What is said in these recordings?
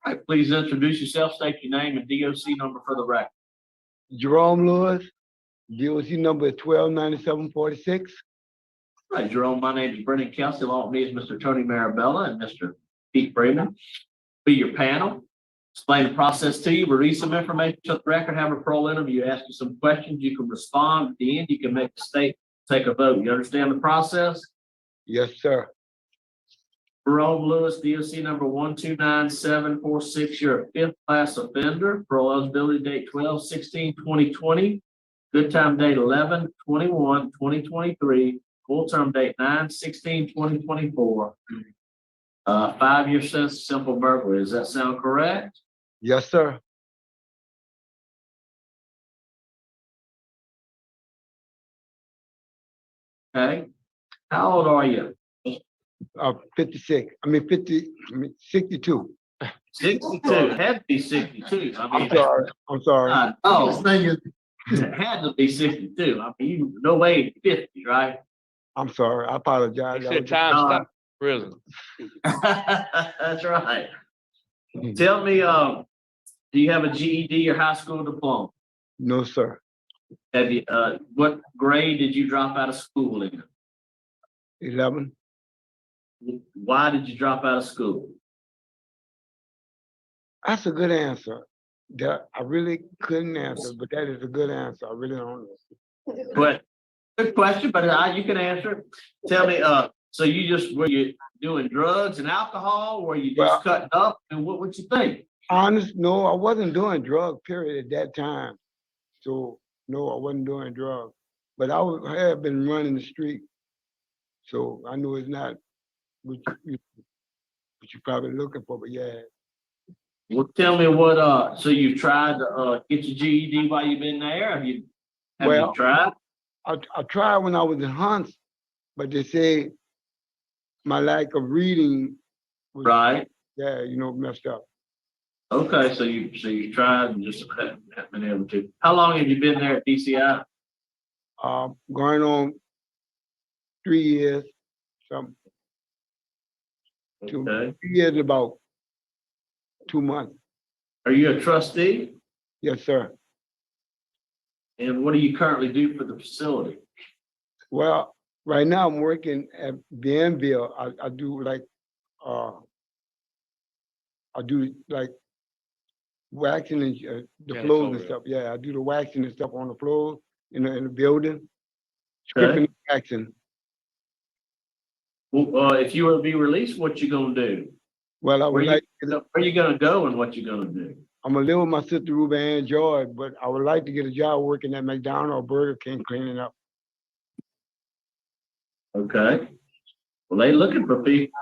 All right, please introduce yourself, state your name and DOC number for the record. Jerome Lewis, DOC number is 129746. All right, Jerome, my name is Brendan Kelsey. Along with me is Mr. Tony Marabella and Mr. Pete Freeman. Be your panel. Explain the process to you. We read some information to the record, have a parole interview, ask you some questions. You can respond. At the end, you can make a statement, take a vote. You understand the process? Yes, sir. Jerome Lewis, DOC number 129746. You're a fifth class offender. Parole eligibility date 12/16/2020. Good time date 11/21/2023. Full term date 9/16/2024. 5-year sentence, simple burglary. Does that sound correct? Yes, sir. Okay. How old are you? 56. I mean 62. 62. It had to be 62. I mean, I'm sorry. It had to be 62. I mean, you no way 50, right? I'm sorry. I apologize. He said time stop prison. That's right. Tell me, do you have a GED or high school diploma? No, sir. Have you? What grade did you drop out of school in? 11. Why did you drop out of school? That's a good answer. That I really couldn't answer, but that is a good answer. I really don't know. But good question, but you can answer it. Tell me, so were you doing drugs and alcohol? Were you just cutting up? And what would you think? No, I wasn't doing drugs, period, at that time. So no, I wasn't doing drugs. But I had been running the street. So I know it's not what you're probably looking for, but yeah. Well, tell me what, so you tried to get your GED while you've been there? Have you tried? I tried when I was in Hunts, but they say my lack of reading was, Right. messed up. Okay, so you tried and just haven't been able to. How long have you been there at DCI? Going on 3 years, something. Okay. 3 years, about 2 months. Are you a trustee? Yes, sir. And what do you currently do for the facility? Well, right now I'm working at Bienville. I do waxing and the floors and stuff. Yeah, I do the waxing and stuff on the floors in the building. Stripping and waxing. Well, if you were to be released, what you gonna do? Well, where you gonna go and what you gonna do? I'm gonna live with my sister Ruby Ann Joy, but I would like to get a job working at McDonald's or Burger King cleaning up. Okay. Well, they looking for people.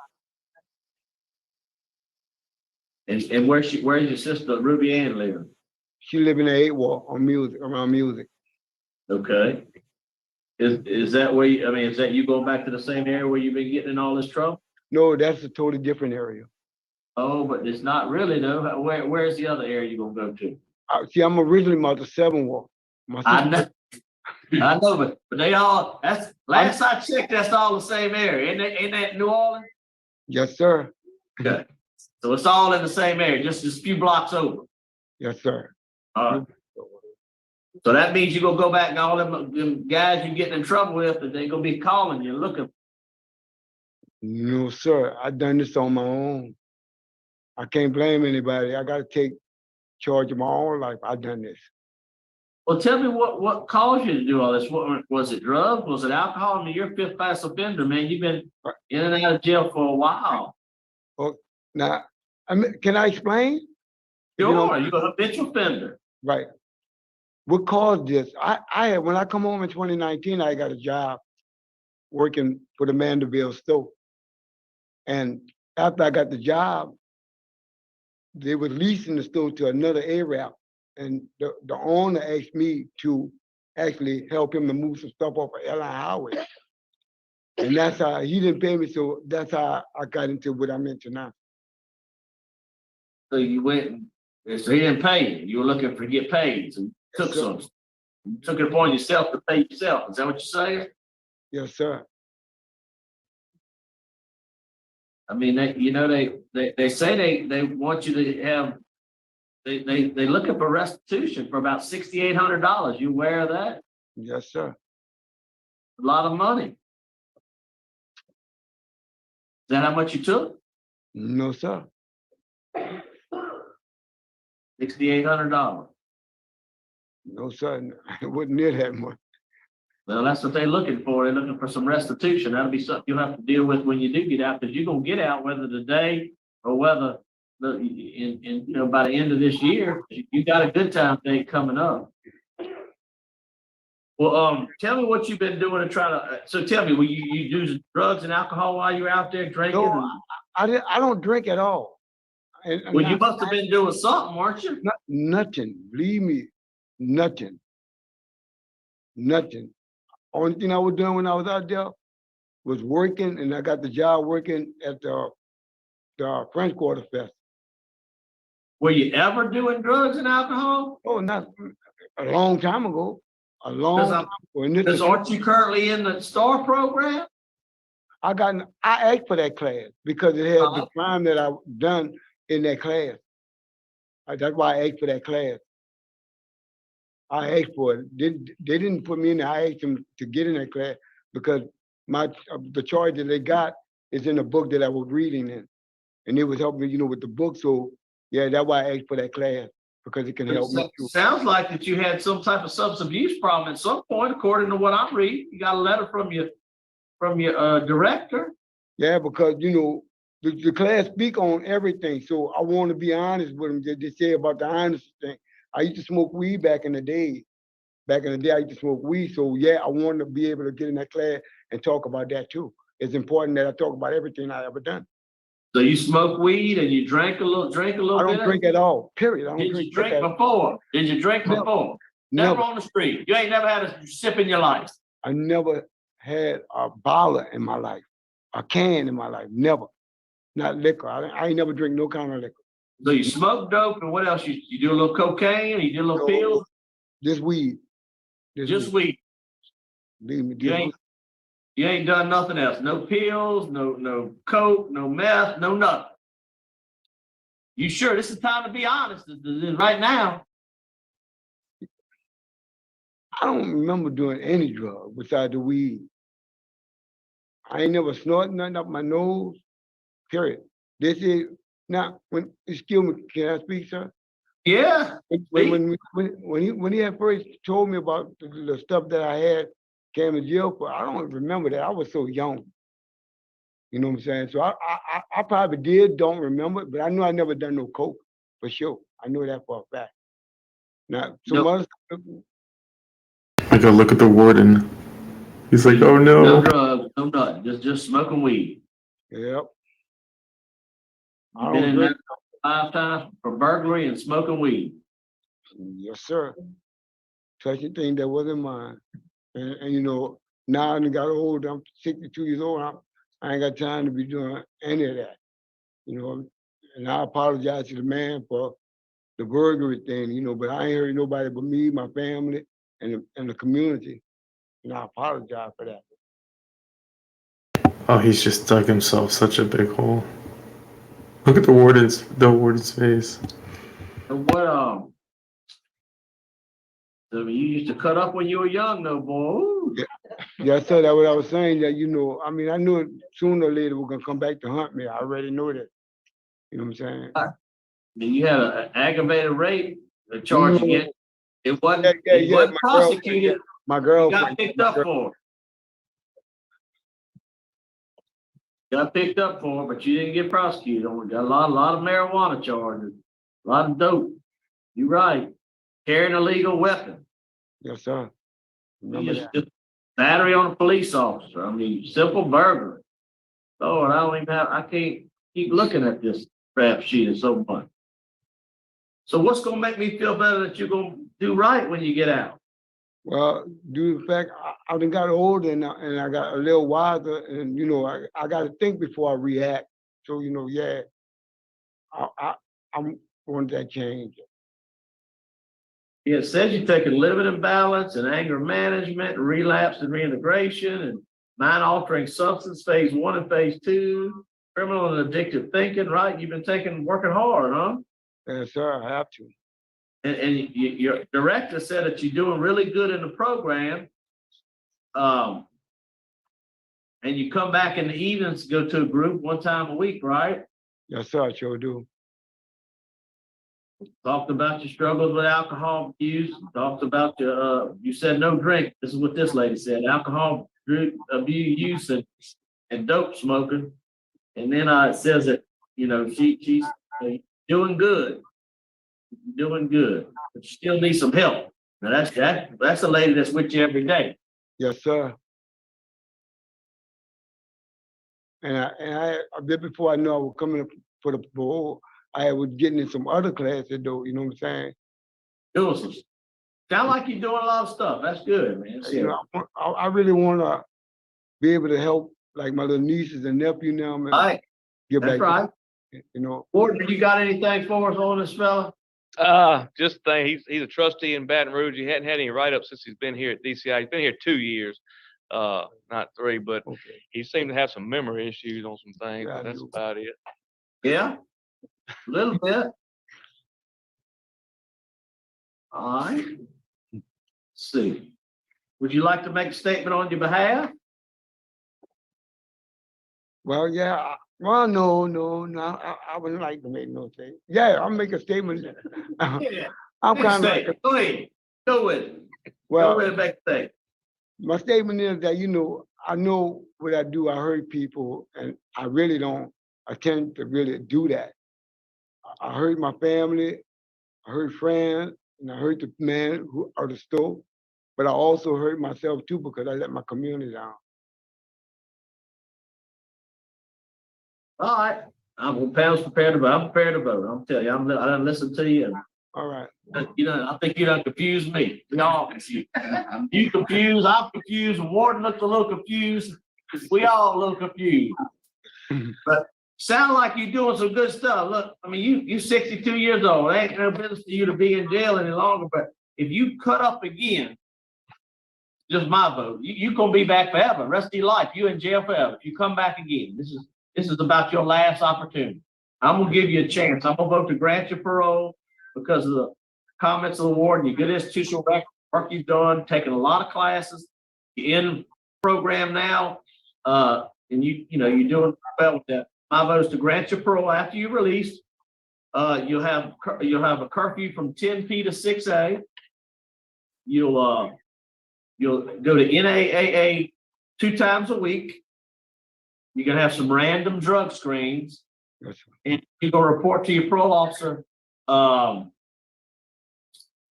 And where's your sister Ruby Ann living? She live in the 8 wall around music. Okay. Is that where is that you going back to the same area where you've been getting in all this trouble? No, that's a totally different area. Oh, but it's not really though. Where's the other area you're gonna go to? See, I'm originally about the 7 wall. I know, but they all last I checked, that's all the same area. Ain't that New Orleans? Yes, sir. Okay. So it's all in the same area, just a few blocks over. Yes, sir. All right. So that means you're gonna go back and all them guys you're getting in trouble with, and they're gonna be calling you looking. No, sir. I done this on my own. I can't blame anybody. I gotta take charge of my own life. I done this. Well, tell me what caused you to do all this? What was it? Drugs? Was it alcohol? I mean, you're a fifth class offender, man. You've been in and out of jail for a while. Well, now, can I explain? Sure, you're a habitual offender. Right. What caused this? When I come home in 2019, I got a job working for the Mandeville store. And after I got the job, they were leasing the store to another Arab. And the owner asked me to actually help him to move some stuff off of Airline Highway. And that's how he didn't pay me, so that's how I got into what I'm into now. So you went, so he didn't pay you. You were looking to get paid. So you took some. You took it upon yourself to pay yourself. Is that what you're saying? Yes, sir. I mean, they say they want you to have, they looking for restitution for about $6,800. You aware of that? Yes, sir. A lot of money. Is that how much you took? No, sir. $6,800. No, sir. It wasn't near that much. Well, that's what they're looking for. They're looking for some restitution. That'll be something you'll have to deal with when you do get out, because you're gonna get out whether today or whether by the end of this year. You got a good time date coming up. Well, tell me what you've been doing to try to. So tell me, will you use drugs and alcohol while you're out there drinking? No, I don't drink at all. Well, you must have been doing something, weren't you? Nothing. Believe me, nothing. Nothing. Only thing I was doing when I was out there was working, and I got the job working at the French Quarter Fest. Were you ever doing drugs and alcohol? Oh, not a long time ago. A long time ago. And Because aren't you currently in the STAR program? I asked for that class because it had the crime that I've done in that class. That's why I asked for that class. I asked for it. They didn't put me in there. I asked them to get in that class because the charge that they got is in the book that I was reading in. And it was helping me, with the book. So yeah, that's why I asked for that class, because it can help me too. Sounds like that you had some type of substance abuse problem at some point, according to what I'm reading. You got a letter from your director. Yeah, because the class speak on everything. So I want to be honest with them. They say about the honesty thing. I used to smoke weed back in the day. Back in the day, I used to smoke weed. So yeah, I want to be able to get in that class and talk about that too. It's important that I talk about everything I ever done. So you smoke weed and you drink a little bit? I don't drink at all, period. I don't Did drink. you drink before? Did you drink before? Never on the street. You ain't never had a sip in your life. I never had a bottle in my life, a can in my life, never. Not liquor. I ain't never drink no kind of liquor. So you smoke dope, and what else? You do a little cocaine, or you do a little pills? Just weed. Just weed. Believe me, You ain't done nothing else. No pills, no coke, no meth, no nothing. You sure? This is time to be honest. Right now. I don't remember doing any drug besides the weed. I ain't never snorted nothing up my nose, period. This is now excuse me, can I speak, sir? Yeah. When he had first told me about the stuff that I had came to jail for, I don't remember that. I was so young. You know what I'm saying? So I probably don't remember it, but I know I never done no coke for sure. I know that for a fact. Now, some other stuff. I go look at the warden. He's like, oh no. No drugs, no nothing. Just smoking weed. Yep. You've been in there 5 times for burglary and smoking weed. Yes, sir. Such a thing that wasn't mine. And now I got old. I'm 62 years old. I ain't got time to be doing any of that. And I apologize to the man for the burglary thing, but I ain't heard nobody but me, my family, and the community. And I apologize for that. Oh, he's just dug himself such a big hole. Look at the warden's face. What I mean, you used to cut up when you were young, though, boy. Yeah, sir, that's what I was saying. That I knew sooner or later we're gonna come back to hunt me. I already know that. You know what I'm saying? I mean, you had an aggravated rape, the charge against. It wasn't prosecuted. My girlfriend. You got picked up for it. Got picked up for it, but you didn't get prosecuted. Got a lot of marijuana charges, a lot of dope. You're right. Carrying a legal weapon. Yes, sir. Just battery on a police officer. I mean, simple burglary. Lord, I can't keep looking at this rap sheet of so much. So what's gonna make me feel better that you're gonna do right when you get out? Well, due to the fact I done got older and I got a little wiser, and I got to think before I react. So yeah, I'm wanting that change. Yeah, it says you take a limited imbalance and anger management, relapse and reintegration, and mind altering substance phase 1 and phase 2, criminal and addictive thinking, right? You've been working hard, huh? Yes, sir, I have to. And your director said that you're doing really good in the program. And you come back in the evenings, go to a group one time a week, right? Yes, sir, I sure do. Talked about your struggles with alcohol use. Talked about your, you said no drink. This is what this lady said: alcohol abuse use and dope smoking. And then it says that she's doing good, but you still need some help. Now that's a lady that's with you every day. Yes, sir. And I a bit before I knew I was coming up for the parole, I was getting in some other classes though, you know what I'm saying? Doing some. Sound like you're doing a lot of stuff. That's good, man. You know, I really want to be able to help like my little nieces and nephew now, man. All right, Give that's back, right. you know. Warden, you got anything for us on this fella? Just think he's a trustee in Baton Rouge. He hadn't had any write-ups since he's been here at DCI. He's been here 2 years, not 3, but Okay. he seemed to have some memory issues on some things. Yeah, I But that's do. about it. Yeah, a little bit. All right. Let's see. Would you like to make a statement on your behalf? Well, yeah. Well, no. I wouldn't like to make no statement. Yeah, I'll make a statement. Yeah. I'm kind of like, Go ahead. Go with it. Go well, ahead and make a statement. my statement is that, I know what I do. I hurt people, and I really don't attempt to really do that. I hurt my family, I hurt friends, and I hurt the man who are the store, but I also hurt myself too because I let my community down. All right. Panel's prepared to vote. I'm prepared to vote. I'm telling you, I done listened to you. All right. I think you done confused me. We all confused. You confused, I'm confused, and Warden looked a little confused. We all look confused. But sound like you're doing some good stuff. Look, I mean, you're 62 years old. It ain't no business for you to be in jail any longer. But if you cut up again, just my vote, you're gonna be back forever. Rest of your life, you in jail forever. If you come back again, this is about your last opportunity. I'm gonna give you a chance. I'm gonna vote to grant you parole because of the comments of the warden. Your good institutional work you've done, taking a lot of classes. You're in the program now, and you're doing well with that. My vote is to grant you parole after you're released. You'll have a curfew from 10 p to 6 a. You'll go to NAAA 2 times a week. You're gonna have some random drug screens, Yes, and you're gonna report to your parole officer,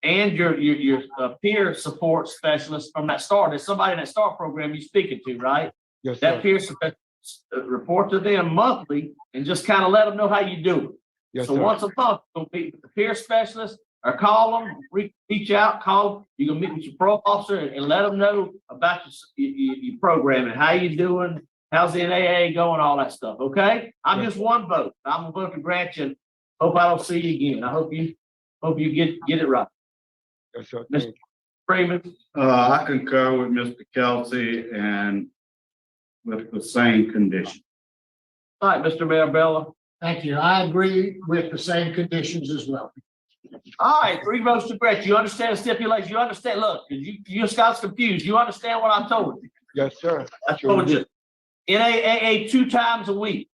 and your peer support specialist from that STAR. There's somebody in that STAR program you're speaking to, right? yes, That sir. peer report to them monthly and just kind of let them know how you do. Yes, So sir. once a month, you'll meet with the peer specialist or call them, reach out, call them. You're gonna meet with your parole officer and let them know about your program and how you doing, how's the NAA going, all that stuff. Okay, I'm Yes. just one vote. I'm gonna vote to grant you. Hope I don't see you again. I hope you get it right. Yes, sir. Mr. Thank you. Freeman. I concur with Mr. Kelsey and with the same condition. All right, Mr. Marabella. Thank you. I agree with the same conditions as well. All right, 3 votes to grant. You understand the stipulations? You understand? Look, you just got confused. You understand what I told you? Yes, sir. I Sure told do. you. NAAA 2 times a week.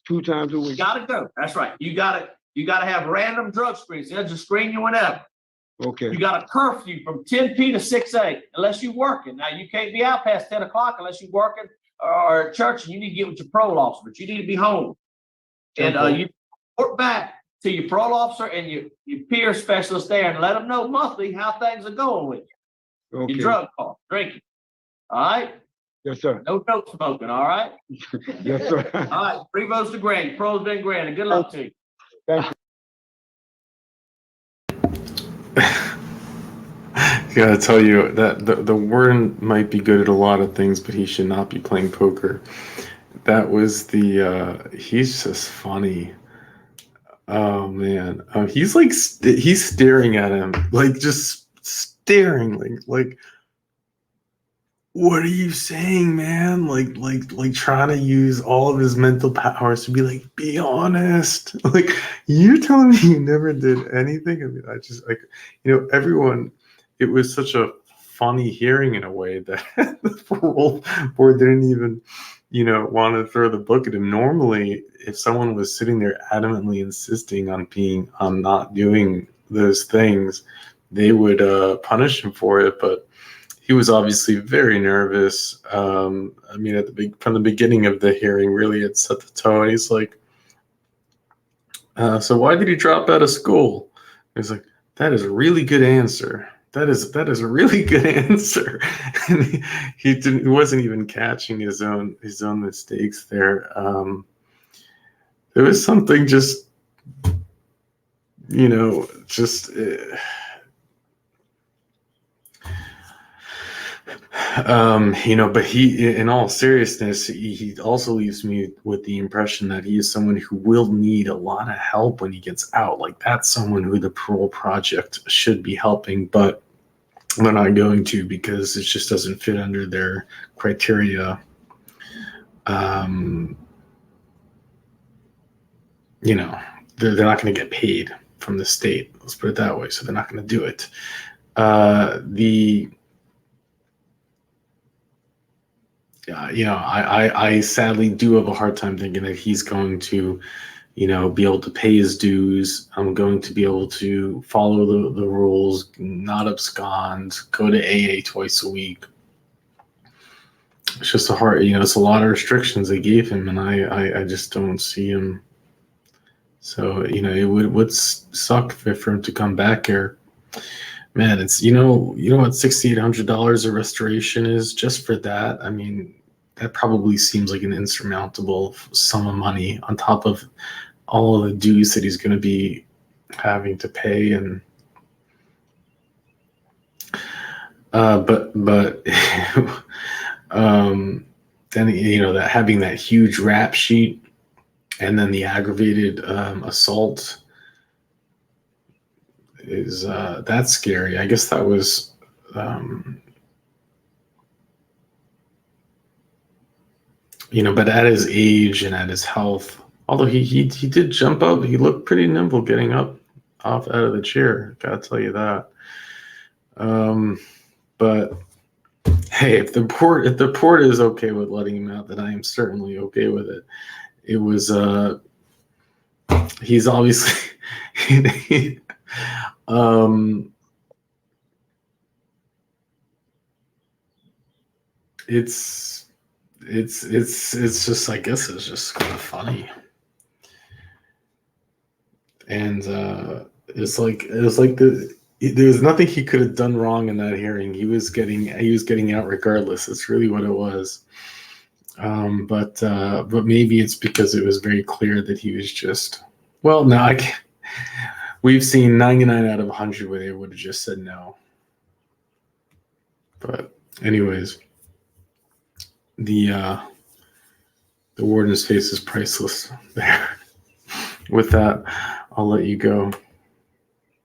2 times a You week. gotta go. That's right. You gotta have random drug screens. They'll just screen you whenever. Okay. You got a curfew from 10 p to 6 a unless you're working. Now you can't be out past 10 o'clock unless you're working or at church, and you need to get with your parole officer, but you need to be home. And you report back to your parole officer and your peer specialist there and let them know monthly how things are going with you. Okay. Your drug call, drinking. All right? Yes, sir. No dope smoking, all right? Yes, sir. All right, 3 votes to grant. Parole's been granted. Good luck to you. Thank you. Gotta tell you that the warden might be good at a lot of things, but he should not be playing poker. That was he's just funny. Oh man, he's like he's staring at him, like just staring, like what are you saying, man? Like trying to use all of his mental powers to be like, be honest. Like, you're telling me you never did anything? I mean, I just like, everyone, it was such a funny hearing in a way that the parole board didn't even, want to throw the book at him. Normally, if someone was sitting there adamantly insisting on not doing those things, they would punish him for it, but he was obviously very nervous. I mean, from the beginning of the hearing, really, it set the tone. He's like, "So why did he drop out of school?" He's like, "That is a really good answer. That is a really good answer." And he wasn't even catching his own mistakes there. There was something just, just. But in all seriousness, he also leaves me with the impression that he is someone who will need a lot of help when he gets out. Like, that's someone who the parole project should be helping, but they're not going to, because it just doesn't fit under their criteria. They're not going to get paid from the state. Let's put it that way. So they're not going to do it. I sadly do have a hard time thinking that he's going to, be able to pay his dues. I'm going to be able to follow the rules, not abscond, go to AA twice a week. It's just it's a lot of restrictions they gave him, and I just don't see him. So, it would suck for him to come back here. Man, it's, what, $6,800 a restoration is just for that. I mean, that probably seems like an insurmountable sum of money on top of all of the dues that he's going to be having to pay. And but then that having that huge rap sheet, and then the aggravated assault is that's scary. I guess that was but at his age and at his health, although he did jump up, he looked pretty nimble getting up out of the chair. Gotta tell you that. But hey, if the port is okay with letting him out, then I am certainly okay with it. It was he's obviously it's just, I guess it's just kind of funny. And it's like there's nothing he could have done wrong in that hearing. He was getting out regardless. That's really what it was. But maybe it's because it was very clear that he was just, well, no, we've seen 99 out of 100 where they would have just said no. But anyways, the warden's face is priceless there. With that, I'll let you go.